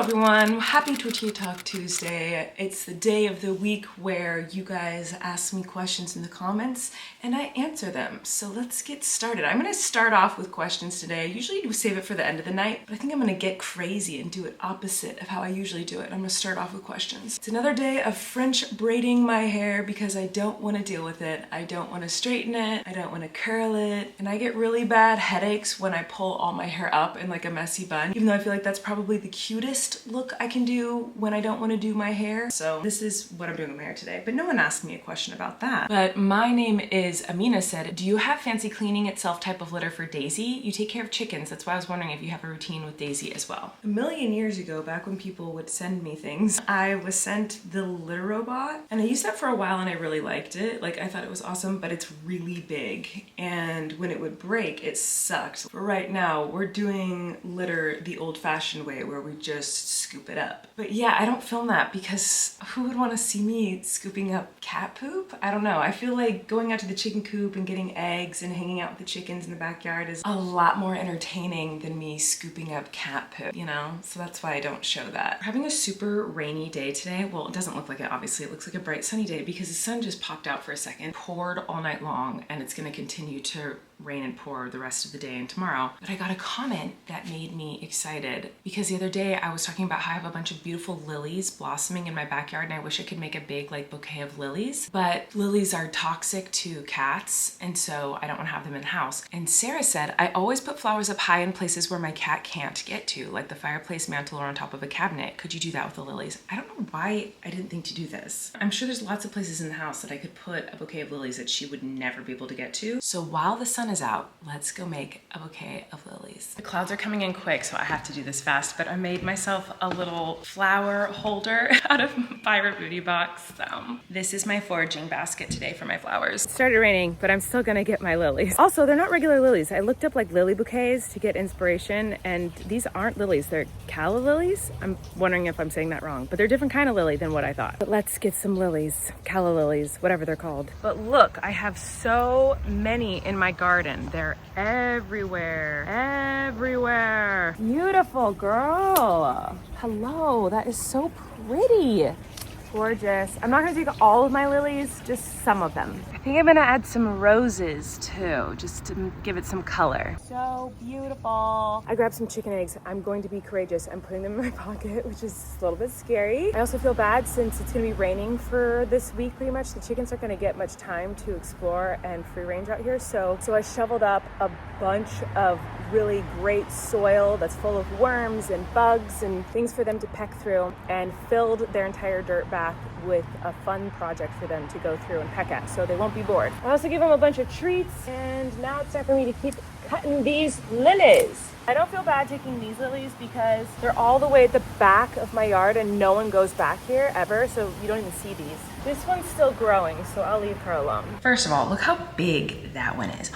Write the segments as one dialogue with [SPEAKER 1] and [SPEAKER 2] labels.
[SPEAKER 1] everyone, happy Tortilla Talk Tuesday. It's the day of the week where you guys ask me questions in the comments and I answer them. So let's get started. I'm gonna start off with questions today. I usually do save it for the end of the night, but I think I'm gonna get crazy and do it opposite of how I usually do it. I'm gonna start off with questions. It's another day of French braiding my hair because I don't wanna deal with it. I don't wanna straighten it. I don't wanna curl it. And I get really bad headaches when I pull all my hair up in like a messy bun, even though I feel like that's probably the cutest look I can do when I don't want to do my hair. So this is what I'm doing with my hair today, but no one asked me a question about that. But my name is Amina said, do you have fancy cleaning itself type of litter for Daisy? You take care of chickens. That's why I was wondering if you have a routine with Daisy as well. A million years ago, back when people would send me things, I was sent the litter robot and I used that for a while and I really liked it. Like I thought it was awesome, but it's really big. And when it would break, it sucked. For right now, we're doing litter the old-fashioned way where we just scoop it up. But yeah, I don't film that because who would want to see me scooping up cat poop? I don't know. I feel like going out to the chicken coop and getting eggs and hanging out with the chickens in the backyard is a lot more entertaining than me scooping up cat poop, you know? So that's why I don't show that. We're having a super rainy day today. Well, it doesn't look like it, obviously. It looks like a bright sunny day because the sun just popped out for a second, poured all night long, and it's gonna continue to rain and pour the rest of the day and tomorrow. But I got a comment that made me excited because the other day I was talking about how I have a bunch of beautiful lilies blossoming in my backyard and I wish I could make a big like bouquet of lilies, but lilies are toxic to cats and so I don't want to have them in the house. And Sarah said, I always put flowers up high in places where my cat can't get to, like the fireplace mantle or on top of a cabinet. Could you do that with the lilies? I don't know why I didn't think to do this. I'm sure there's lots of places in the house that I could put a bouquet of lilies that she would never be able to get to. So while the sun is out, let's go make a bouquet of lilies. The clouds are coming in quick, so I have to do this fast, but I made myself a little flower holder out of Byra Beauty Box. This is my foraging basket today for my flowers. It started raining, but I'm still gonna get my lilies. Also, they're not regular lilies. I looked up like lily bouquets to get inspiration, and these aren't lilies, they're calla lilies. I'm wondering if I'm saying that wrong, but they're a different kind of lily than what I thought. But let's get some lilies, calla lilies, whatever they're called. But look, I have so many in my garden. They're everywhere, everywhere. Beautiful girl. Hello, that is so pretty. Gorgeous. I'm not gonna take all of my lilies, just some of them. I think I'm gonna add some roses too, just to give it some color. So beautiful. I grabbed some chicken eggs. I'm going to be courageous. I'm putting them in my pocket, which is a little bit scary. I also feel bad since it's gonna be raining for this week pretty much. The chickens aren't gonna get much time to explore and free range out here. So I shoveled up a bunch of really great soil that's full of worms and bugs and things for them to peck through and filled their entire dirt bath with a fun project for them to go through and peck at so they won't be bored. I also give them a bunch of treats and now it's time for me to keep cutting these lilies. I don't feel bad taking these lilies because they're all the way at the back of my yard and no one goes back here ever, so you don't even see these. This one's still growing, so I'll leave her alone. First of all, look how big that one is.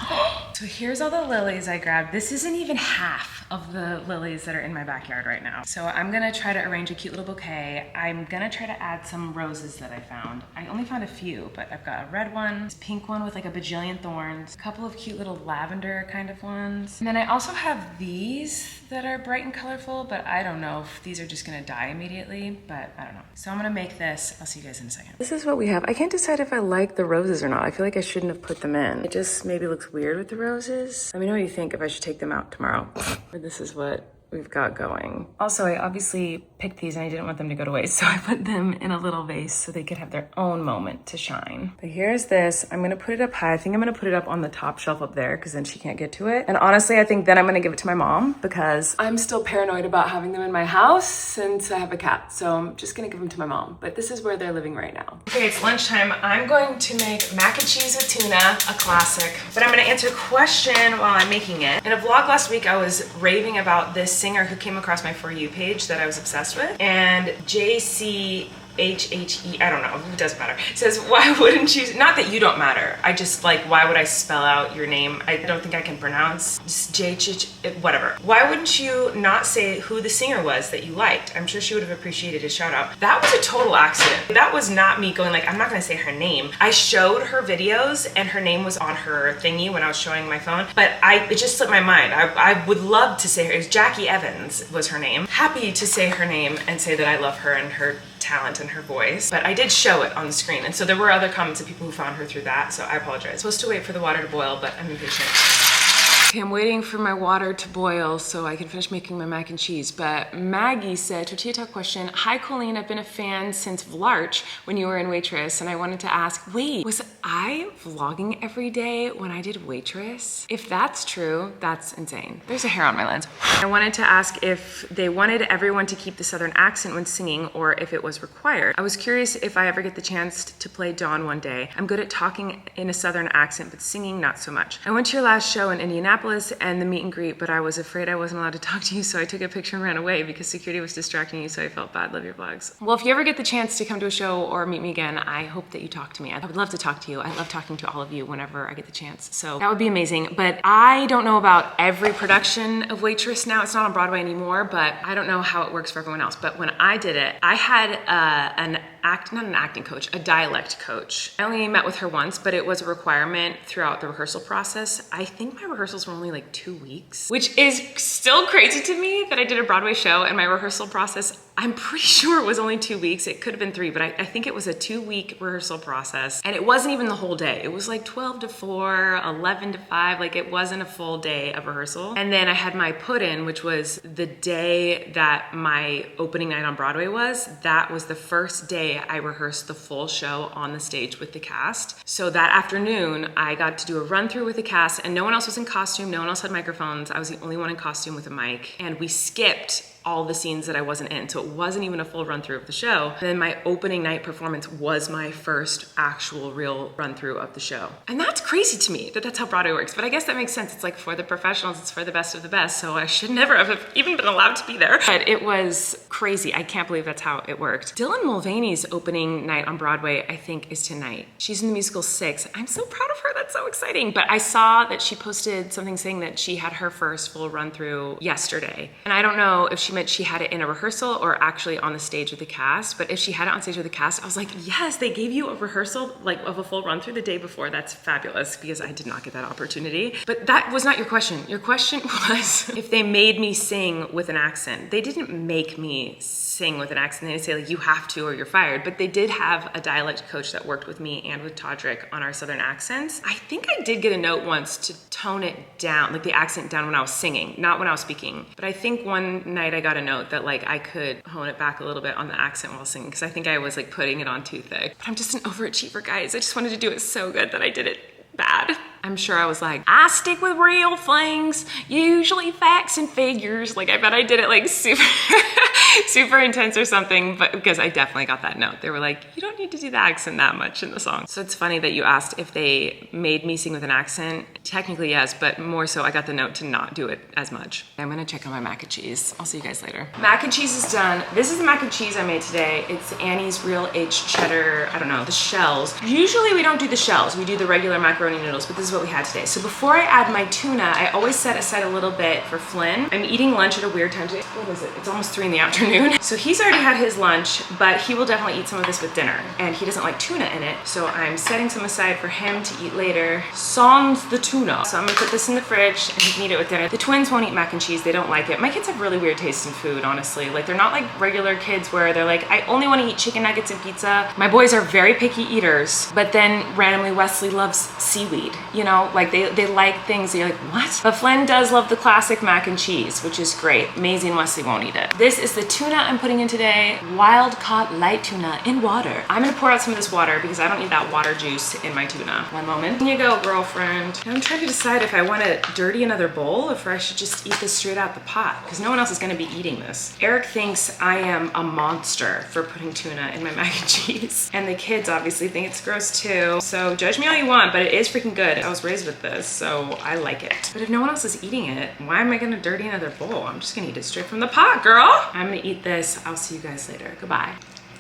[SPEAKER 1] So here's all the lilies I grabbed. This isn't even half of the lilies that are in my backyard right now. So I'm gonna try to arrange a cute little bouquet. I'm gonna try to add some roses that I found. I only found a few, but I've got a red one, this pink one with like a bajillion thorns, a couple of cute little lavender kind of ones. And then I also have these that are bright and colorful, but I don't know if these are just gonna die immediately, but I don't know. So I'm gonna make this. I'll see you guys in a second. This is what we have. I can't decide if I like the roses or not. I feel like I shouldn't have put them in. It just maybe looks weird with the roses. Let me know what you think if I should take them out tomorrow. Or this is what we've got going. Also, I obviously picked these and I didn't want them to go to waste, so I put them in a little vase so they could have their own moment to shine. But here's this. I'm gonna put it up high. I think I'm gonna put it up on the top shelf up there because then she can't get to it. And honestly, I think then I'm gonna give it to my mom because I'm still paranoid about having them in my house since I have a cat. So I'm just gonna give them to my mom. But this is where they're living right now. Okay, it's lunchtime. I'm going to make mac and cheese with tuna, a classic. But I'm gonna answer a question while I'm making it. In a vlog last week, I was raving about this singer who came across my For You page that I was obsessed with. And JC HHE, I don't know, it doesn't matter. It says, why wouldn't you, not that you don't matter, I just like, why would I spell out your name? I don't think I can pronounce, whatever. Why wouldn't you not say who the singer was that you liked? I'm sure she would have appreciated a shout out. That was a total accident. That was not me going like, I'm not gonna say her name. I showed her videos and her name was on her thingy when I was showing my phone, but it just slipped my mind. I would love to say her, it was Jackie Evans was her name. Happy to say her name and say that I love her and her talent and her voice, but I did show it on the screen, and so there were other comments of people who found her through that, so I apologize. I'm supposed to wait for the water to boil, but I'm impatient. Okay, I'm waiting for my water to boil so I can finish making my mac and cheese, but Maggie said, Tortilla Talk question, hi Colleen, I've been a fan since Vlarch when you were in Waitress, and I wanted to ask, wait, was I vlogging every day when I did Waitress? If that's true, that's insane. There's a hair on my lens. I wanted to ask if they wanted everyone to keep the Southern accent when singing or if it was required. I was curious if I ever get the chance to play Dawn one day. I'm good at talking in a Southern accent, but singing not so much. I went to your last show in Indianapolis and the meet and greet, but I was afraid I wasn't allowed to talk to you, so I took a picture and ran away because security was distracting you, so I felt bad. Love your vlogs. Well, if you ever get the chance to come to a show or meet me again, I hope that you talk to me. I would love to talk to you. I love talking to all of you whenever I get the chance, so that would be amazing. But I don't know about every production of Waitress now. It's not on Broadway anymore, but I don't know how it works for everyone else. But when I did it, I had not an acting coach, a dialect coach. I only met with her once, but it was a requirement throughout the rehearsal process. I think my rehearsals were only like 2 weeks, which is still crazy to me that I did a Broadway show and my rehearsal process, I'm pretty sure it was only 2 weeks. It could have been 3, but I think it was a 2-week rehearsal process. And it wasn't even the whole day. It was like 12 to 4, 11 to 5. Like it wasn't a full day of rehearsal. And then I had my put-in, which was the day that my opening night on Broadway was. That was the first day I rehearsed the full show on the stage with the cast. So that afternoon, I got to do a run through with the cast and no one else was in costume. No one else had microphones. I was the only one in costume with a mic. And we skipped all the scenes that I wasn't in. So it wasn't even a full run through of the show. And then my opening night performance was my first actual real run through of the show. And that's crazy to me that that's how Broadway works. But I guess that makes sense. It's like for the professionals, it's for the best of the best. So I should never have even been allowed to be there. But it was crazy. I can't believe that's how it worked. Dylan Mulvaney's opening night on Broadway, I think, is tonight. She's in the musical 6. I'm so proud of her. That's so exciting. But I saw that she posted something saying that she had her first full run through yesterday. And I don't know if she meant she had it in a rehearsal or actually on the stage with the cast, but if she had it on stage with the cast, I was like, yes, they gave you a rehearsal like of a full run through the day before. That's fabulous because I did not get that opportunity. But that was not your question. Your question was if they made me sing with an accent. They didn't make me sing with an accent. They didn't say like, you have to or you're fired, but they did have a dialect coach that worked with me and with Todrick on our Southern accents. I think I did get a note once to tone it down, like the accent down when I was singing, not when I was speaking. But I think one night I got a note that like I could hone it back a little bit on the accent while singing because I think I was like putting it on too thick. But I'm just an overachiever, guys. I just wanted to do it so good that I did it bad. I'm sure I was like, I stick with real things, usually facts and figures. Like I bet I did it like super intense or something, but because I definitely got that note. They were like, you don't need to do the accent that much in the song. So it's funny that you asked if they made me sing with an accent. Technically yes, but more so I got the note to not do it as much. I'm gonna check on my mac and cheese. I'll see you guys later. Mac and cheese is done. This is the mac and cheese I made today. It's Annie's Real H Cheddar, I don't know, the shells. Usually we don't do the shells. We do the regular macaroni noodles, but this is what we had today. So before I add my tuna, I always set aside a little bit for Flynn. I'm eating lunch at a weird time today. What is it? It's almost 3 in the afternoon. So he's already had his lunch, but he will definitely eat some of this with dinner. And he doesn't like tuna in it. So I'm setting some aside for him to eat later. Sans the tuna. So I'm gonna put this in the fridge and he can eat it with dinner. The twins won't eat mac and cheese. They don't like it. My kids have really weird taste in food, honestly. Like they're not like regular kids where they're like, I only want to eat chicken nuggets and pizza. My boys are very picky eaters, but then randomly Wesley loves seaweed. You know, like they like things that you're like, what? But Flynn does love the classic mac and cheese, which is great. Maisie and Wesley won't eat it. This is the tuna I'm putting in today. Wild caught light tuna in water. I'm gonna pour out some of this water because I don't need that water juice in my tuna. One moment. Here you go, girlfriend. Now I'm trying to decide if I want to dirty another bowl or if I should just eat this straight out the pot because no one else is gonna be eating this. Eric thinks I am a monster for putting tuna in my mac and cheese. And the kids obviously think it's gross too. So judge me all you want, but it is freaking good. I was raised with this, so I like it. But if no one else is eating it, why am I gonna dirty another bowl? I'm just gonna eat it straight from the pot, girl. I'm gonna eat this. I'll see you guys later. Goodbye.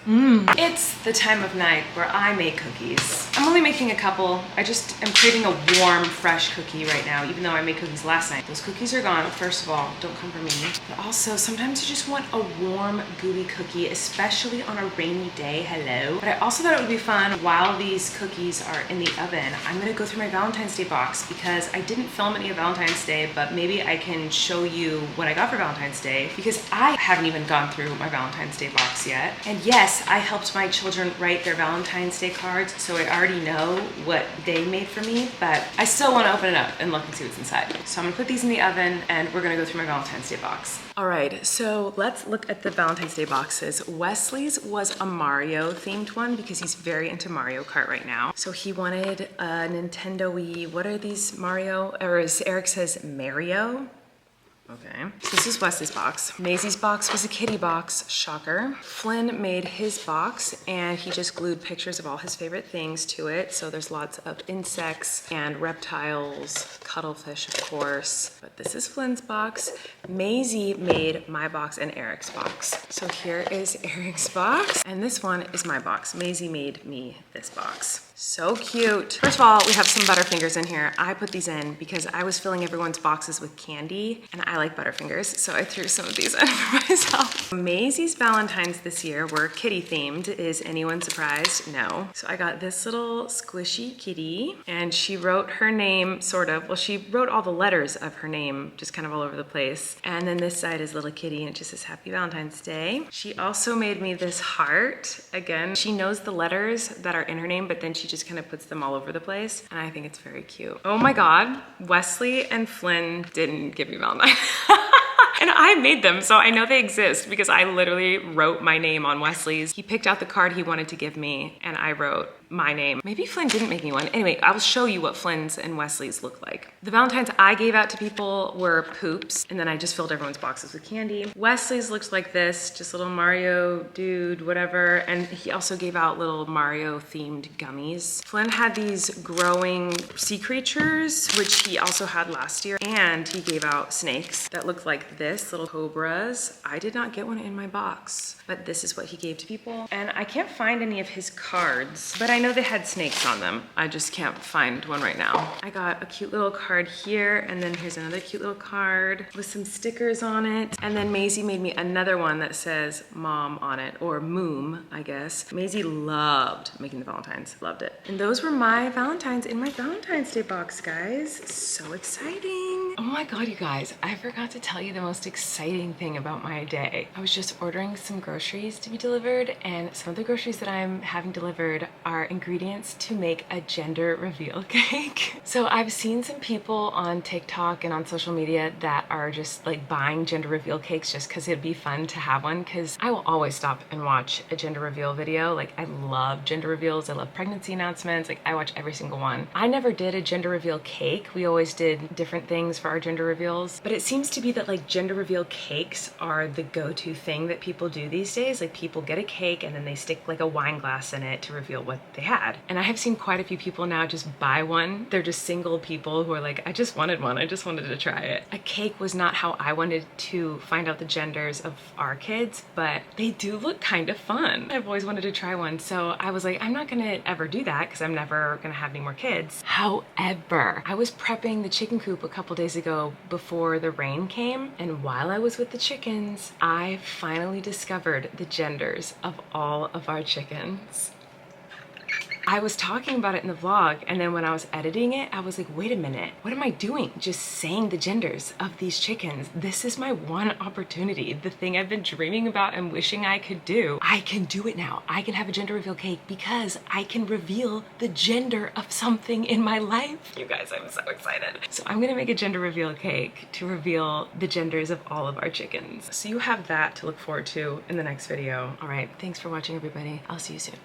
[SPEAKER 1] It's the time of night where I make cookies. I'm only making a couple. I just am craving a warm, fresh cookie right now, even though I made cookies last night. Those cookies are gone. First of all, don't come for me. But also, sometimes you just want a warm, gooey cookie, especially on a rainy day. Hello. But I also thought it would be fun while these cookies are in the oven. I'm gonna go through my Valentine's Day box because I didn't film any of Valentine's Day, but maybe I can show you what I got for Valentine's Day because I haven't even gone through my Valentine's Day box yet. And yes, I helped my children write their Valentine's Day cards, so I already know what they made for me, but I still want to open it up and look and see what's inside. So I'm gonna put these in the oven and we're gonna go through my Valentine's Day box. All right, so let's look at the Valentine's Day boxes. Wesley's was a Mario themed one because he's very into Mario Kart right now. So he wanted a Nintendo Wii. What are these Mario, or as Eric says, Mario? Okay, so this is Wesley's box. Maisie's box was a kitty box, shocker. Flynn made his box and he just glued pictures of all his favorite things to it. So there's lots of insects and reptiles, cuttlefish, of course. But this is Flynn's box. Maisie made my box and Eric's box. So here is Eric's box and this one is my box. Maisie made me this box. So cute. First of all, we have some Butterfingers in here. I put these in because I was filling everyone's boxes with candy and I like Butterfingers, so I threw some of these in for myself. Maisie's Valentines this year were kitty themed. Is anyone surprised? No. So I got this little squishy kitty and she wrote her name, sort of. Well, she wrote all the letters of her name just kind of all over the place. And then this side is little kitty and it just says Happy Valentine's Day. She also made me this heart. Again, she knows the letters that are in her name, but then she just kind of puts them all over the place. And I think it's very cute. Oh my God, Wesley and Flynn didn't give me Valentine. And I made them, so I know they exist because I literally wrote my name on Wesley's. He picked out the card he wanted to give me and I wrote my name. Maybe Flynn didn't make me one. Anyway, I'll show you what Flynn's and Wesley's look like. The Valentines I gave out to people were poops, and then I just filled everyone's boxes with candy. Wesley's looks like this, just a little Mario dude, whatever. And he also gave out little Mario themed gummies. Flynn had these growing sea creatures, which he also had last year. And he gave out snakes that looked like this, little cobras. I did not get one in my box, but this is what he gave to people. And I can't find any of his cards, but I know they had snakes on them. I just can't find one right now. I got a cute little card here, and then here's another cute little card with some stickers on it. And then Maisie made me another one that says Mom on it, or Moom, I guess. Maisie loved making the Valentines, loved it. And those were my Valentines in my Valentine's Day box, guys. So exciting. Oh my God, you guys, I forgot to tell you the most exciting thing about my day. I was just ordering some groceries to be delivered, and some of the groceries that I'm having delivered are ingredients to make a gender reveal cake. So I've seen some people on TikTok and on social media that are just like buying gender reveal cakes just because it'd be fun to have one, because I will always stop and watch a gender reveal video. Like, I love gender reveals. I love pregnancy announcements. Like, I watch every single one. I never did a gender reveal cake. We always did different things for our gender reveals, but it seems to be that like gender reveal cakes are the go-to thing that people do these days. Like, people get a cake and then they stick like a wine glass in it to reveal what they had. And I have seen quite a few people now just buy one. They're just single people who are like, I just wanted one. I just wanted to try it. A cake was not how I wanted to find out the genders of our kids, but they do look kind of fun. I've always wanted to try one. So I was like, I'm not gonna ever do that because I'm never gonna have any more kids. However, I was prepping the chicken coop a couple days ago before the rain came. And while I was with the chickens, I finally discovered the genders of all of our chickens. I was talking about it in the vlog, and then when I was editing it, I was like, wait a minute, what am I doing? Just saying the genders of these chickens. This is my one opportunity, the thing I've been dreaming about and wishing I could do. I can do it now. I can have a gender reveal cake because I can reveal the gender of something in my life. You guys, I'm so excited. So I'm gonna make a gender reveal cake to reveal the genders of all of our chickens. So you have that to look forward to in the next video. All right, thanks for watching, everybody. I'll see you soon.